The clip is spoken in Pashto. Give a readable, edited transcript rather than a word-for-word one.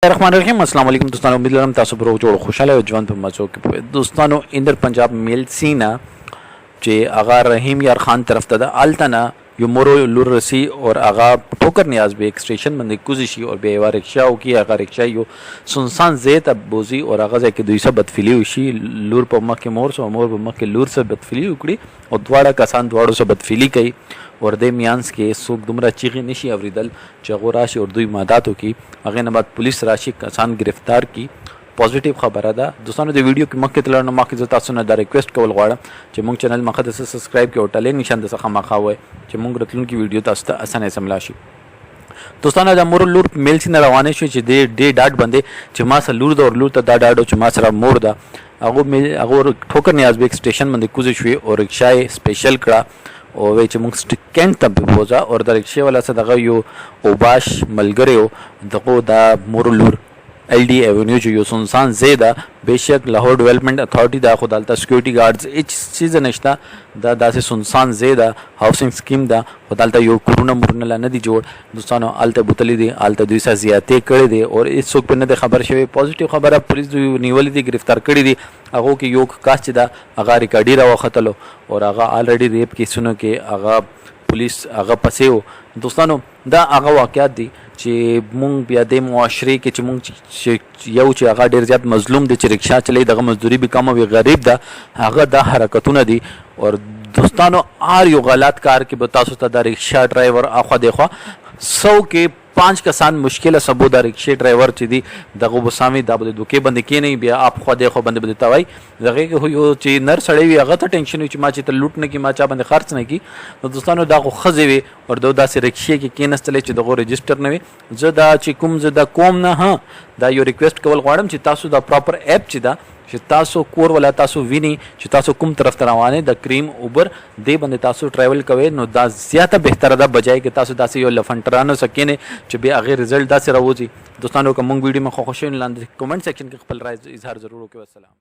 الرحمن الرحیم السلام علیکم دوستانو، امید لرم تاسو به روغ جوړ خوشاله او ژوند په مزو کې. دوستانو اندر پنجاب میل سینا چې اغا رحیم یار خان طرف ته د التنا یو مورو لور رسی اور اغا ټوکر نیاز به ایک سټیشن باندې کوزي شي اور به وار رکشا او کی اغا رکشا یو سنسان زیت ابوزی اور اغا ځکه دوی سره بدفعلی وشي. لور په مخ کې مور سو مور په مخ کې لور سره بدفعلی وکړي او دواړه کسان دواړو سره بدفعلی کوي اور د میانس کې څوک دومره چیغې نشي اوریدل چې هغه راشي اور دوی ماداتو کې هغه نه بعد پولیس راشي کسان گرفتار کی. پوزټیو خبره ده دوستانو. د ویډیو کې مخکې تلل نو مخکې زه تاسو نه دا ریکویسټ کول غواړم چې مونږ چینل مخه د سبسکرایب کې او ټلې نشان د څخه مخه وای چې مونږ راتلونکي ویډیو تاسو ته اسانه سملا شي. دوستانو د مور لور میل سین روانه شو چې د ډې ډاټ باندې چې ما سره لور د اور لور ته دا ډاډو چې ما سره مور ده هغه ټوکر نیاز به سټیشن باندې کوزي شوی او رکشای سپیشل کړه او وی چې موږ سټیکند ته بوزا اور د رکشې والا سره دغه یو اوباش ملګری دغه د مور لور ایل ڈی ایونیو جو یو سنسان زیده بیشک لاهور ډیولپمنٹ اتھارټي دا خو دالته سکیورټي ګارډز هیڅ چیز نشته دا داسې سنسان زیده هاوسنګ سکیم دا خو دالته یو کورونه مرونه لا نه دي جوړ. دوستانو الته بوتلې دي الته دوی سره زیاتې کړې دي اور هیڅوک په نه د خبر شوی. پوزټیو خبره پولیس دوی نیولې دي گرفتار کړي دي. هغه کې یو کاس چې دا هغه ریکارډي را وختلو اور هغه الریډي ریپ کیسونو کې هغه پولیس هغه پسیو. دوستانو دا هغه واقعیت دي چې مونږ بیا د معاشري کې چې مونږ یو چې هغه ډیر زیات مظلوم دي چې رکشا چلی دغه مزدوري به کم وي غریب ده هغه دا حرکتونه دي. اور دوستانو هر یو غلط کار کې به تاسو ته د رکشا ډرایور اخوا دیخوا 100 کې 5 کسان مشکل سبو د رکشې ډرایور چې دي دغه وسامي د دوکې بند کې نه بیا اپ خو د خو بند بده توای دغه کې یو چې نر سړی وي هغه ته ټینشن وي چې ما چې ته لوټ نه کی ما چا باندې خرڅ نه کی. نو دوستانو دا خو خزي وي اور داسې رکشې کې کینستل چې دغه رجستر نه وي. زه دا چې کوم زه دا کوم نه ها دا یو ریکویسټ کول غواړم چې تاسو دا پراپر اپ چې دا چې تاسو کور ولا تاسو ویني چې تاسو کوم طرف ته روانه د کریم اوبر دې باندې تاسو ټریول کوئ نو دا زیاته بهتره ده بجای کې تاسو داسې یو لفنټرانو سکینه چې به هغه رزلټ داسې راوځي. دوستانو کوم ویډیو مخه خوشاله لاندې کمنټ سیکشن کې خپل رائے اظهار ضرور وکړئ. والسلام.